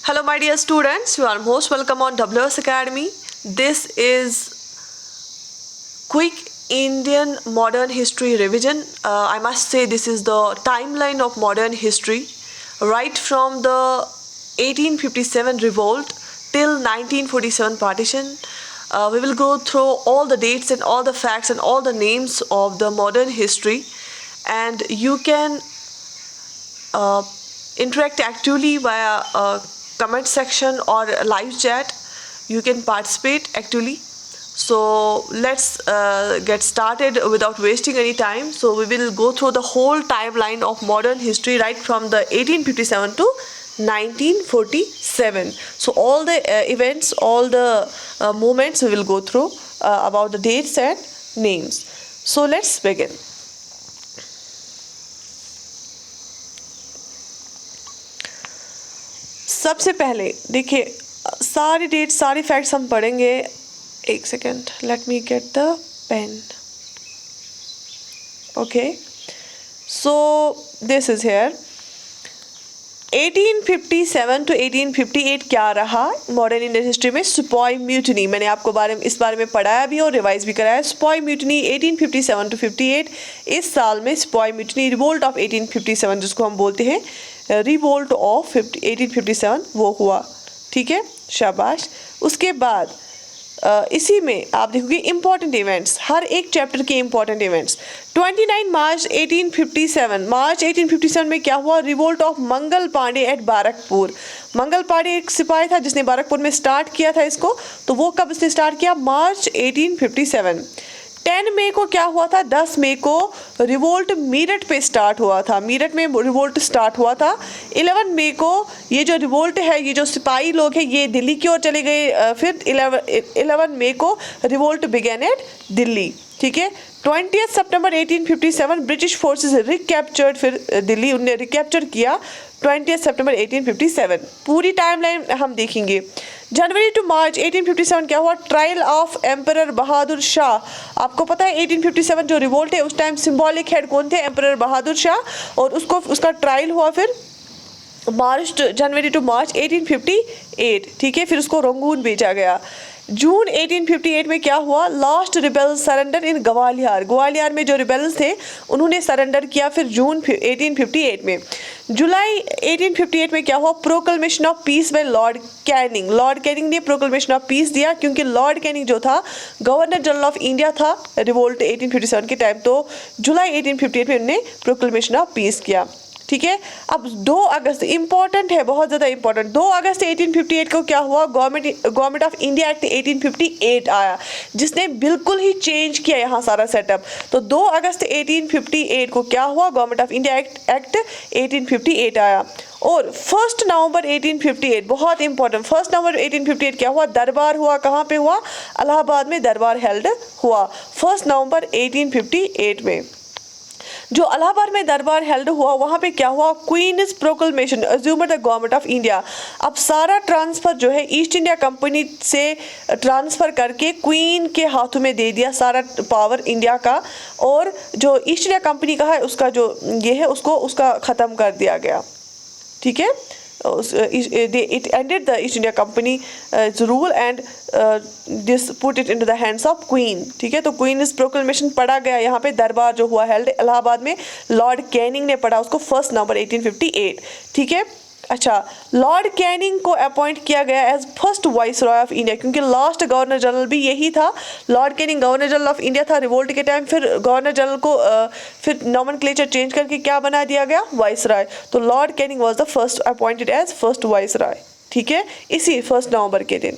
Hello, my dear students. You are most welcome on WS Academy. This is quick Indian modern history revision. I must say this is the timeline of modern history, right from the 1857 revolt till 1947 partition. We will go through all the dates and all the facts and all the names of the modern history, and you can interact actively via comment section or live chat. You can participate actively. So let's get started without wasting any time. So we will go through the whole timeline of modern history right from the 1857 to 1947. So all the events, all the moments we will go through about the dates and names. So let's begin. सबसे पहले देखिए सारी date सारी facts हम पढ़ेंगे. एक second, let me get the pen. Okay, so this is here. 1857 to 1858 क्या रहा मॉडर्न इंडियन हिस्ट्री में? Sepoy mutiny. मैंने आपको इस बारे में पढ़ाया भी और रिवाइज भी कराया. Sepoy mutiny 1857 to 58. इस साल में सिपॉय म्यूटनी, रिवोल्ट ऑफ 1857 जिसको हम बोलते हैं रिवोल्ट ऑफ 1857, वो हुआ. ठीक है, शाबाश. उसके बाद इसी में आप देखोगे इंपॉर्टेंट इवेंट्स, हर एक चैप्टर के इंपॉर्टेंट इवेंट्स. 29 मार्च 1857. मार्च 1857 में क्या हुआ? Revolt of Mangal Pandey at Barrackpore. Mangal Pandey एक सिपाही था जिसने बारकपुर में स्टार्ट किया था इसको. तो वो कब इसने स्टार्ट किया? मार्च 1857. 10 मई को क्या हुआ था? 10 मई को रिवोल्ट मीरठ पे स्टार्ट हुआ था. मीरठ में रिवोल्ट स्टार्ट हुआ था. 11 मई को ये जो रिवोल्ट है, ये जो सिपाही लोग हैं, ये दिल्ली की ओर चले गए. फिर 11 मई को रिवोल्ट बिगेन एट दिल्ली. ठीक है. 20 सितंबर 1857 ब्रिटिश फोर्सेस रिकैप्चर्ड. फिर दिल्ली उन्हें रिकैप्चर किया 20 सितंबर 1857. पूरी टाइमलाइन हम देखेंगे. जनवरी टू मार्च 1857 क्या हुआ? Trial of emperor Bahadur Shah. आपको पता है 1857 जो रिवोल्ट है उस टाइम सिंबॉलिक हेड कौन थे? एम्परर बहादुर शाह. और उसका ट्रायल हुआ फिर जनवरी टू मार्च 1858. ठीक है. फिर उसको रंगून भेजा गया. जून 1858 में क्या हुआ? लास्ट रिबेल सरेंडर इन ग्वालियर. ग्वालियर में जो रिबेल्स थे उन्होंने सरेंडर किया फिर जून 1858 में. जुलाई 1858 में क्या हुआ? Proclamation of peace by lord Canning. Lord Canning ने प्रोक्लेमेशन ऑफ पीस दिया क्योंकि लॉर्ड कैनिंग जो था गवर्नर जनरल ऑफ इंडिया था रिवोल्ट 1857 के टाइम. तो जुलाई 1858 में उन्होंने प्रोक्लेमेशन ऑफ पीस किया. ठीक है. अब 2 अगस्त इंपॉर्टेंट है, बहुत ज़्यादा इंपॉर्टेंट. 2 अगस्त 1858 को क्या हुआ? गवर्नमेंट ऑफ इंडिया एक्ट 1858 आया जिसने बिल्कुल ही चेंज किया यहाँ सारा सेटअप. तो 2 अगस्त 1858 को क्या हुआ? गवर्नमेंट ऑफ इंडिया एक्ट 1858 आया. और 1 नवंबर 1858 बहुत इंपॉर्टेंट. 1 नवंबर 1858 क्या हुआ? दरबार हुआ. कहाँ पे हुआ? इलाहाबाद में दरबार हेल्ड हुआ 1 नवंबर 1858 में. जो इलाहाबाद में दरबार हेल्ड हुआ वहाँ पे क्या हुआ? Queen is proclamation assumed the government of India. अब सारा ट्रांसफ़र जो है ईस्ट इंडिया कंपनी से ट्रांसफ़र करके क्वीन के हाथों में दे दिया सारा पावर इंडिया का. और जो ईस्ट इंडिया कंपनी का है उसका जो ये है उसका ख़त्म कर दिया गया. ठीक है. it ended the East India Company's rule and this put it into the hands of Queen. ठीक है. तो Queen is proclamation पढ़ा गया यहाँ पे. दरबार जो हुआ हेल्ड इलाहाबाद में, लॉर्ड कैनिंग ने पढ़ा उसको 1 नवंबर 1858. ठीक है. अच्छा, लॉर्ड कैनिंग को अपॉइंट किया गया as first viceroy of India क्योंकि लास्ट गवर्नर जनरल भी यही था. Lord Canning governor general of India था रिवोल्ट के टाइम. फिर गवर्नर जनरल को फिर नॉमेनक्लेचर चेंज करके क्या बना दिया गया? Viceroy. तो lord Canning was the first appointed as first viceroy. ठीक है. इसी 1 नवंबर के दिन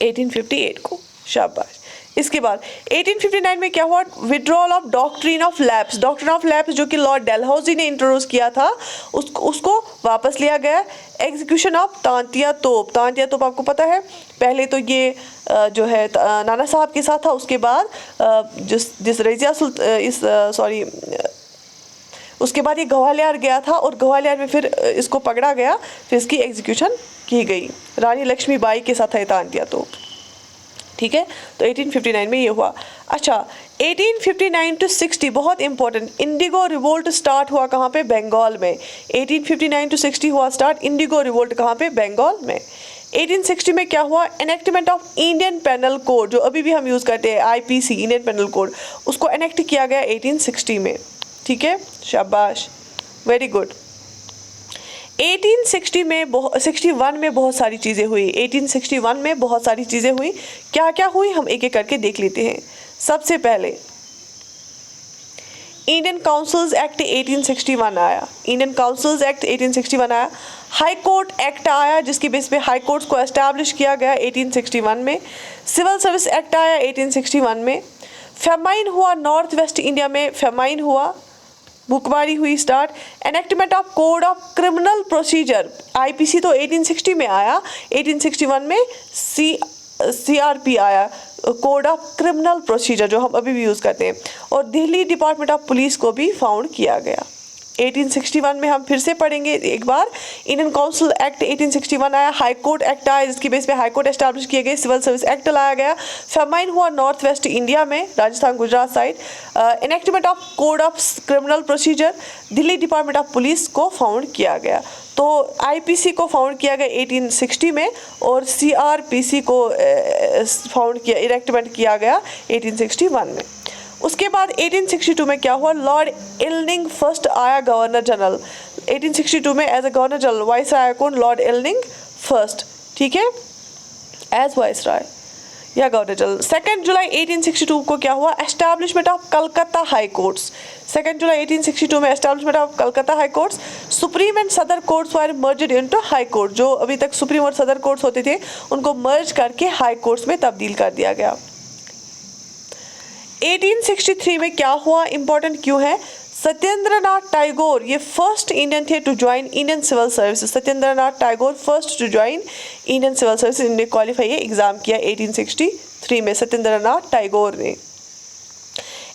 1858 को. शाबाश. इसके बाद 1859 में क्या हुआ? Withdrawal of doctrine of lapse. Doctrine of lapse जो कि लॉर्ड डलहौजी ने इंट्रोड्यूस किया था उसको वापस लिया गया. एग्जीक्यूशन ऑफ तांतिया तोप. तांतिया तोप आपको पता है पहले तो ये जो है नाना साहब के साथ था. उसके बाद जिस रजिया उसके बाद ये ग्वालियर गया था और ग्वालियर में फिर इसको पकड़ा गया. फिर इसकी एग्जीक्यूशन की गई. रानी लक्ष्मीबाई के साथ है तांतिया तोप. ठीक है, तो 1859 में ये हुआ। अच्छा, 1859 to 60 बहुत इंपॉर्टेंट, इंडिगो रिवोल्ट स्टार्ट हुआ कहाँ पे? बंगाल में। 1859 to 60 हुआ स्टार्ट इंडिगो रिवोल्ट कहाँ पे? बंगाल में। 1860 में क्या हुआ? Enactment of Indian penal code, जो अभी भी हम यूज़ करते हैं आईपीसी, इंडियन पेनल कोड, उसको एनेक्ट किया गया 1860 में। ठीक है, शाबाश, वेरी गुड। 1861 में बहुत सारी चीज़ें हुई। 1861 में बहुत सारी चीज़ें हुई। क्या क्या हुई हम एक एक करके देख लेते हैं। सबसे पहले इंडियन काउंसिल्स एक्ट 1861 आया। इंडियन काउंसिल्स एक्ट 1861 आया। हाई कोर्ट एक्ट आया, जिसकी बेस पे हाई कोर्ट्स को एस्टैब्लिश किया गया 1861 में। सिविल सर्विस एक्ट आया 1861 में। फेमाइन हुआ नॉर्थ वेस्ट इंडिया में, फेमाइन हुआ, भुखमरी हुई start. Enactment of code of criminal procedure, IPC तो 1860 में आया, 1861 में सीआरपी आया, कोड ऑफ क्रिमिनल प्रोसीजर, जो हम अभी भी यूज़ करते हैं। और दिल्ली डिपार्टमेंट ऑफ पुलिस को भी फाउंड किया गया। 1861 में हम फिर से पढ़ेंगे एक बार। इंडियन काउंसिल एक्ट 1861 आया। हाई कोर्ट एक्ट आया, जिसकी बेस पे हाई कोर्ट एस्टैब्लिश किए गए। सिविल सर्विस एक्ट लाया गया। फेमाइन हुआ नॉर्थ वेस्ट इंडिया में, Rajasthan Gujarat side. Enactment of code of criminal procedure, Delhi department of police को फाउंड किया गया। तो आईपीसी को फाउंड किया गया 1860 में और सीआरपीसी को फाउंड किया, इरेक्टमेंट किया गया 1861 में। उसके बाद 1862 में क्या हुआ? लॉर्ड इल्डिंग फर्स्ट आया गवर्नर जनरल। 1862 में as a governor general vice आया कौन? लॉर्ड इल्डिंग फर्स्ट, ठीक है, एज वाइस राय या गवर्नर जनरल। 2 जुलाई 1862 को क्या हुआ? Establishment of Calcutta high courts. 2 जुलाई 1862 में establishment of Calcutta high courts. Supreme and सदर कोर्ट्स वर मर्ज्ड इनटू हाई कोर्ट, जो अभी तक सुप्रीम और सदर कोर्ट्स होते थे उनको मर्ज करके हाई कोर्ट्स में तब्दील कर दिया गया। 1863 में क्या हुआ? इंपॉर्टेंट क्यों है? सत्येंद्रनाथ टैगोर ये फर्स्ट इंडियन थे to join Indian civil services. Satyendranath Tagore first to join Indian civil services, इन्होंने क्वालिफाई एग्जाम किया 1863 में, सत्येंद्रनाथ टैगोर ने।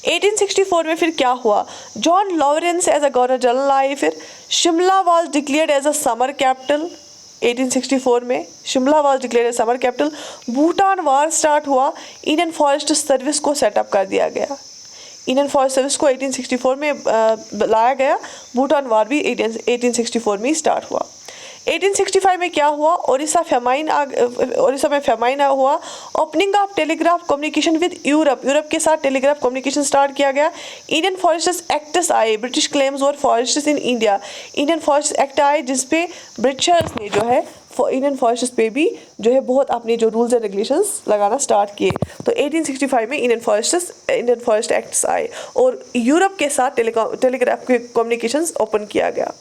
1864 में फिर क्या हुआ? John Lawrence as a governor general आए। फिर Shimla was declared as a summer capital 1864 में, Shimla was declared as summer capital. Bhutan war start हुआ, इंडियन फॉरेस्ट सर्विस को सेटअप कर दिया गया। इंडियन फॉरेस्ट सर्विस को 1864 में लाया गया। भूटान वार भी 1864 में स्टार्ट हुआ। 1865 में क्या हुआ? उड़ीसा में फेमाइन हुआ। Opening of telegraph communication with Europe, Europe के साथ टेलीग्राफ कम्युनिकेशन स्टार्ट किया गया। इंडियन फॉरेस्ट्स एक्ट्स आए, ब्रिटिश क्लेम्स और forests in India. Indian forest act आए जिसपे ब्रिटिशर्स ने जो है इंडियन फॉरेस्ट्स पे भी जो है बहुत अपने जो रूल्स एंड रेगुलेशंस लगाना स्टार्ट किए। तो 1865 में इंडियन फॉरेस्ट एक्ट्स आए और यूरोप के साथ टेलीग्राफ कम्युनिकेशंस ओपन किया गया।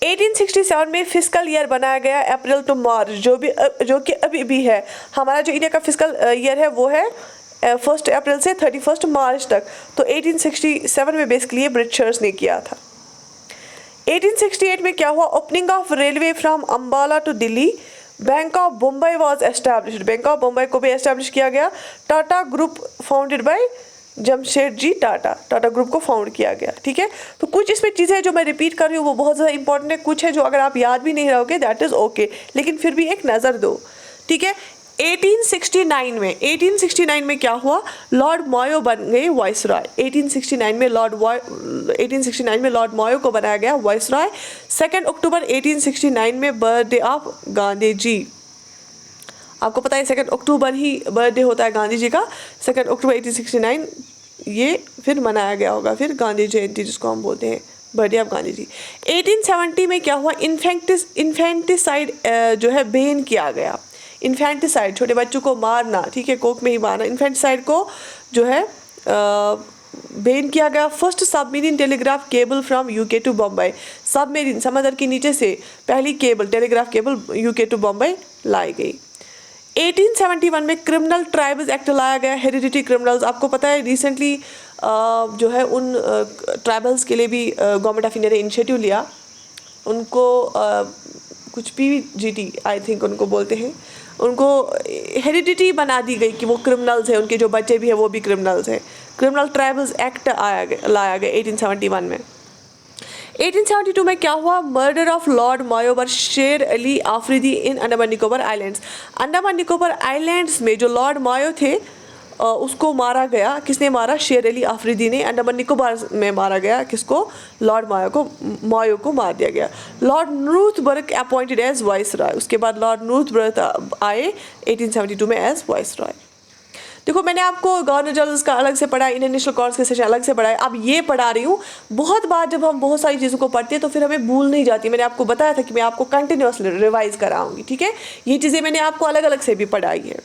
1867 में फिस्कल ईयर बनाया गया अप्रैल टू मार्च, जो कि अभी भी है। हमारा जो इंडिया का फिस्कल ईयर है वो है 1 अप्रैल से 31 मार्च तक। तो 1867 में बेसिकली ब्रिटिशर्स ने किया था। 1868 में क्या हुआ? Opening of railway from Ambala to Delhi. Bank of Bombay was established, bank of Bombay को भी एस्टैब्लिश किया गया। Tata group founded by Jamshedji Tata, Tata group को फाउंड किया गया। ठीक है, तो कुछ इसमें चीज़ें जो मैं रिपीट कर रही हूँ वो बहुत ज़्यादा इंपॉर्टेंट है, कुछ है जो अगर आप याद भी नहीं रहोगे दैट इज़ ओके, लेकिन फिर भी एक नज़र दो। ठीक है, 1869 में क्या हुआ? लॉर्ड मॉयो बन गए वाइसरॉय। 1869 में लॉर्ड मॉयो को बनाया गया वाइसरॉय। 2 अक्टूबर 1869 में बर्थडे ऑफ गांधी जी। आपको पता है 2 अक्टूबर ही बर्थडे होता है गांधी जी का। 2 अक्टूबर 1869 ये फिर मनाया गया होगा, फिर गांधी जयंती जिसको हम बोलते हैं, बर्थडे ऑफ गांधी जी। 1870 में क्या हुआ? इन्फेंटिसाइड जो है बैन किया गया। इन्फेंटिसाइड, छोटे बच्चों को मारना, ठीक है, कोख में ही मारना, इन्फेंटिसाइड को जो है बैन किया गया। First submarine telegraph cable from UK to Bombay, submarine समंदर के नीचे से पहली cable, telegraph cable UK to Bombay लाई गई। 1871 में क्रिमिनल ट्राइब्स एक्ट लाया गया, हेरिडिटी क्रिमिनल्स। आपको पता है रिसेंटली जो है उन ट्राइबल्स के लिए भी गवर्नमेंट ऑफ इंडिया ने इनिशिएटिव लिया, उनको कुछ PGT आई थिंक उनको बोलते हैं, उनको हेरिडिटी बना दी गई कि वो क्रिमिनल्स हैं, उनके जो बच्चे भी हैं वो भी क्रिमिनल्स हैं। क्रिमिनल ट्राइबल्स एक्ट लाया गया 1871 में। 1872 में क्या हुआ? Murder of lord Mayo by Sher Ali Afridi in Andaman Nicobar islands. Andaman Nicobar islands में जो लॉर्ड मायो थे उसको मारा गया। किसने मारा? शेर अली आफरीदी ने अंडमान निकोबार में मारा गया। किसको? लॉर्ड मायो को मार दिया गया। Lord Northbrook appointed as viceroy. उसके बाद लॉर्ड नॉर्थब्रक आए 1872 में एज वाइसरॉय। देखो मैंने आपको गवर्नर जनरल्स का अलग से पढ़ा, इंडियन नेशनल कांग्रेस के सेशन अलग से पढ़ा है, अब ये पढ़ा रही हूँ। बहुत बार जब हम बहुत सारी चीज़ों को पढ़ते हैं तो फिर हमें भूल नहीं जाती। मैंने आपको बताया था कि मैं आपको कंटिन्यूअसली रिवाइज कराऊंगी, ठीक है। ये चीज़ें मैंने आपको अलग अलग से भी पढ़ाई है।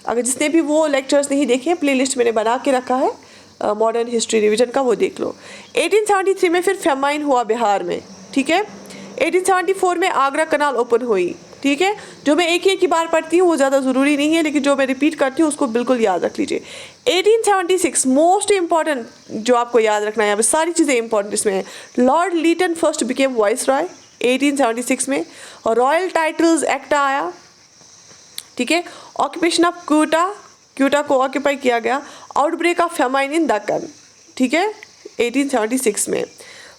अगर जिसने भी वो लेक्चर्स नहीं देखे हैं, प्लेलिस्ट मैंने बना के रखा है मॉडर्न हिस्ट्री रिवीजन का, वो देख लो। 1873 में फिर फेमाइन हुआ बिहार में, ठीक है। 1874 में आगरा कनाल ओपन हुई, ठीक है। जो मैं एक ही बार पढ़ती हूँ वो ज़्यादा ज़रूरी नहीं है, लेकिन जो मैं रिपीट करती हूँ उसको बिल्कुल याद रख लीजिए। 1876 मोस्ट इंपॉर्टेंट जो आपको याद रखना है, यहाँ पे सारी चीज़ें इंपॉर्टेंट इसमें है। Lord Lytton first became viceroy 1876 में। और रॉयल टाइटल्स एक्ट आया, ठीक है। ऑक्यूपेशन ऑफ क्यूटा को ऑक्यूपाई किया गया। आउटब्रेक ऑफ फेमाइन इन दक्कन, ठीक है, 1876 में।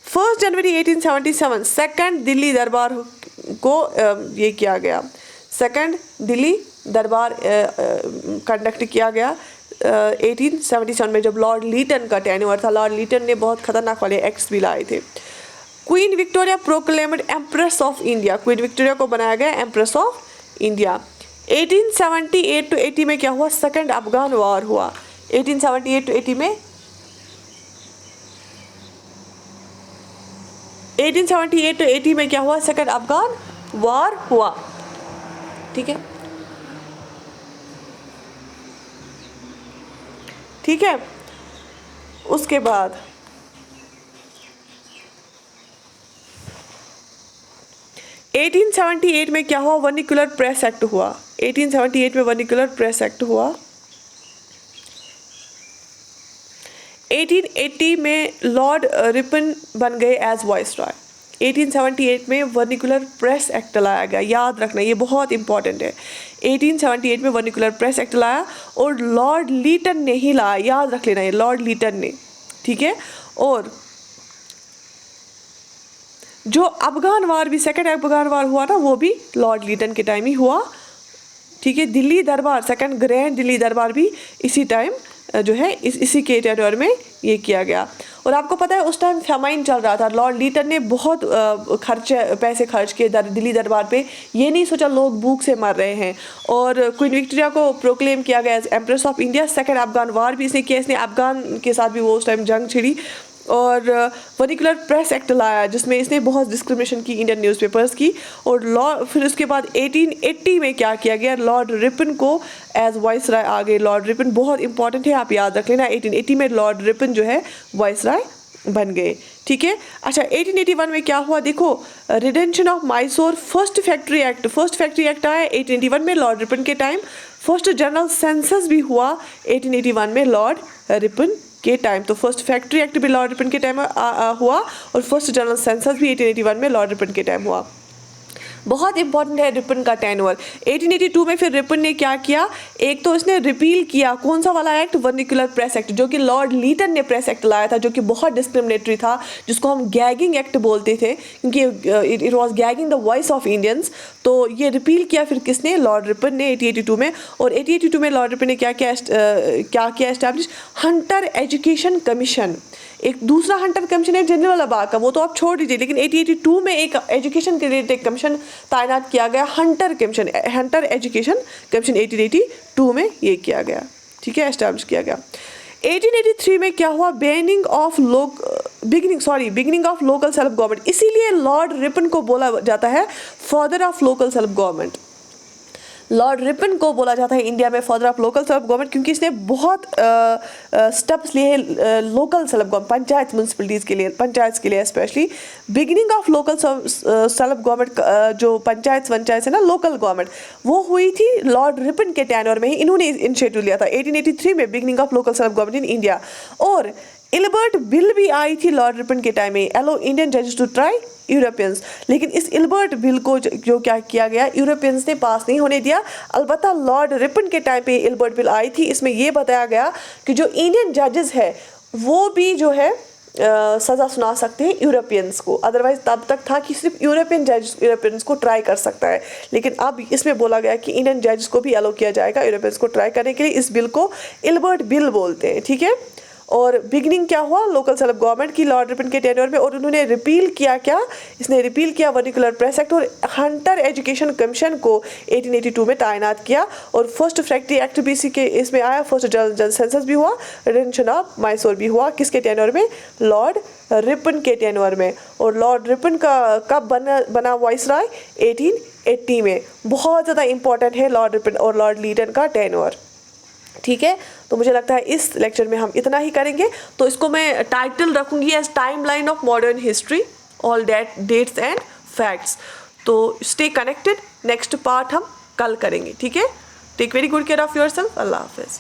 1 जनवरी 1877 सेकंड दिल्ली दरबार को ये किया गया। सेकंड दिल्ली दरबार कंडक्ट किया गया 1877 में, जब लॉर्ड लीटन का टेन्योर था। लॉर्ड लीटन ने बहुत खतरनाक वाले एक्ट्स भी लाए थे। Queen Victoria proclaimed empress of India. Queen Victoria को बनाया गया एम्प्रेस ऑफ इंडिया। 1878 to 80 में क्या हुआ? सेकंड अफगान वॉर हुआ। 1878 to 80 में 1878 to 80 में क्या हुआ? सेकंड अफगान वॉर हुआ, ठीक है, ठीक है। उसके बाद 1878 में क्या हुआ? वर्निकुलर प्रेस एक्ट हुआ। 1878 में वर्निकुलर प्रेस एक्ट हुआ। 1880 में लॉर्ड रिपन बन गए एज वाइसरॉय। 1878 में वर्निकुलर प्रेस एक्ट लाया गया, याद रखना ये बहुत इंपॉर्टेंट है। 1878 में वर्निकुलर प्रेस एक्ट लाया और लॉर्ड लीटन ने ही लाया, याद रख लेना ये, लॉर्ड लीटन ने, ठीक है। और जो अफगान वार भी, सेकंड अफगान वार हुआ ना, वो भी लॉर्ड लीटन के टाइम ही हुआ, ठीक है। दिल्ली दरबार, सेकंड ग्रैंड दिल्ली दरबार भी इसी टाइम जो है इसी के टेरिटोरी में ये किया गया। और आपको पता है उस टाइम फेमाइन चल रहा था। लॉर्ड लीटन ने बहुत पैसे खर्च किए दिल्ली दरबार पे। ये नहीं सोचा लोग भूख से मर रहे हैं। और क्वीन विक्टोरिया को प्रोक्लेम किया गया as empress of India. Second Afghan war भी इसने किया, इसने अफगान के साथ भी वो उस टाइम जंग छिड़ी। और वर्निकुलर प्रेस एक्ट लाया जिसमें इसने बहुत डिस्क्रिमिनेशन की इंडियन न्यूज़पेपर्स की। और फिर उसके बाद 1880 में क्या किया गया? लॉर्ड रिपन को एज वाइसरॉय आ गए। लॉर्ड रिपन बहुत इंपॉर्टेंट है, आप याद रख लेना। 1880 में लॉर्ड रिपन जो है वाइसरॉय बन गए, ठीक है। अच्छा 1881 में क्या हुआ? देखो rendition of Mysore, first factory act. First factory act आया 1881 में लॉर्ड रिपन के टाइम। फर्स्ट जनरल सेंसस भी हुआ 1881 में लॉर्ड रिपन के टाइम। तो फर्स्ट फैक्ट्री एक्ट भी लॉर्ड रिपन के टाइम हुआ और फर्स्ट जनरल सेंसस भी 1881 में लॉर्ड रिपन के टाइम हुआ। बहुत इंपॉर्टेंट है रिपन का टेन्योर। 1882 में फिर रिपन ने क्या किया? एक तो इसने रिपील किया कौन सा वाला एक्ट? वर्निकुलर प्रेस एक्ट, जो कि लॉर्ड लीटन ने प्रेस एक्ट लाया था, जो कि बहुत डिस्क्रिमिनेटरी था, जिसको हम गैगिंग एक्ट बोलते थे, क्योंकि it was gagging the voice of Indians. तो ये रिपील किया फिर किसने? लॉर्ड रिपन ने 1882 में। और 1882 में लॉर्ड रिपन ने क्या किया एस्टैब्लिश? Hunter education commission. एक दूसरा हंटर कमीशन है जनरल अबाग का, वो तो आप छोड़ दीजिए, लेकिन 1882 में एक एजुकेशन के रिलेटेड एक कमीशन तैनात किया गया, Hunter commission, Hunter education commission 1882 में ये किया गया, ठीक है, एस्टैब्लिश किया गया। 1883 में क्या हुआ? Beginning of local self government. इसीलिए लॉर्ड रिपन को बोला जाता है father of local self government. Lord Ripon को बोला जाता है इंडिया में father of local self government, क्योंकि इसने बहुत स्टेप्स लिए local self government, panchayat municipalities के लिए, पंचायत के लिए specially. Beginning of local self government, जो पंचायत है ना, लोकल गवर्नमेंट, वो हुई थी लॉर्ड रिपन के टेन्योर में ही। इन्होंने इनिशिएटिव लिया था 1883 में, beginning of local self government in India. और इल्बर्ट बिल भी आई थी लॉर्ड रिपन के टाइम में, एलो इंडियन जजेस टू ट्राई यूरोपियंस। लेकिन इस इल्बर्ट बिल को जो क्या किया गया, यूरोपियंस ने पास नहीं होने दिया। अलबत्ता लॉर्ड रिपन के टाइम पे इल्बर्ट बिल आई थी। इसमें यह बताया गया कि जो इंडियन जजेस है वो भी जो है सज़ा सुना सकते हैं यूरोपियंस को। अदरवाइज तब तक था कि सिर्फ यूरोपियन जज यूरोपियंस को ट्राई कर सकता है, लेकिन अब इसमें बोला गया कि इंडियन जज को भी अलो किया जाएगा यूरोपियंस को ट्राई करने के लिए। इस बिल को इल्बर्ट बिल बोलते हैं, ठीक है। और बिगनिंग क्या हुआ लोकल सेल्फ गवर्नमेंट की लॉर्ड रिपन के टेन्योर में, और उन्होंने रिपील किया क्या, इसने रिपील किया वर्निकुलर प्रेस एक्ट और हंटर एजुकेशन कमीशन को 1882 में तैनात किया। और फर्स्ट फैक्ट्री एक्ट भी इसी के इसमें आया। फर्स्ट जनरल सेंसस भी हुआ, रिडेंशन ऑफ मैसूर भी हुआ, किसके टेन्योर में, लॉर्ड रिपन के टेन्योर में। और लॉर्ड रिपन का कब बना वाइसराय, 1880 में। बहुत ज़्यादा इंपॉर्टेंट है लॉर्ड रिपन और लॉर्ड लीटन का टेन्योर, ठीक है। तो मुझे लगता है इस लेक्चर में हम इतना ही करेंगे। तो इसको मैं टाइटल रखूंगी as timeline of modern history, all that dates and facts. तो स्टे कनेक्टेड, नेक्स्ट पार्ट हम कल करेंगे, ठीक है। Take very good care of yourself. अल्लाह हाफिज़।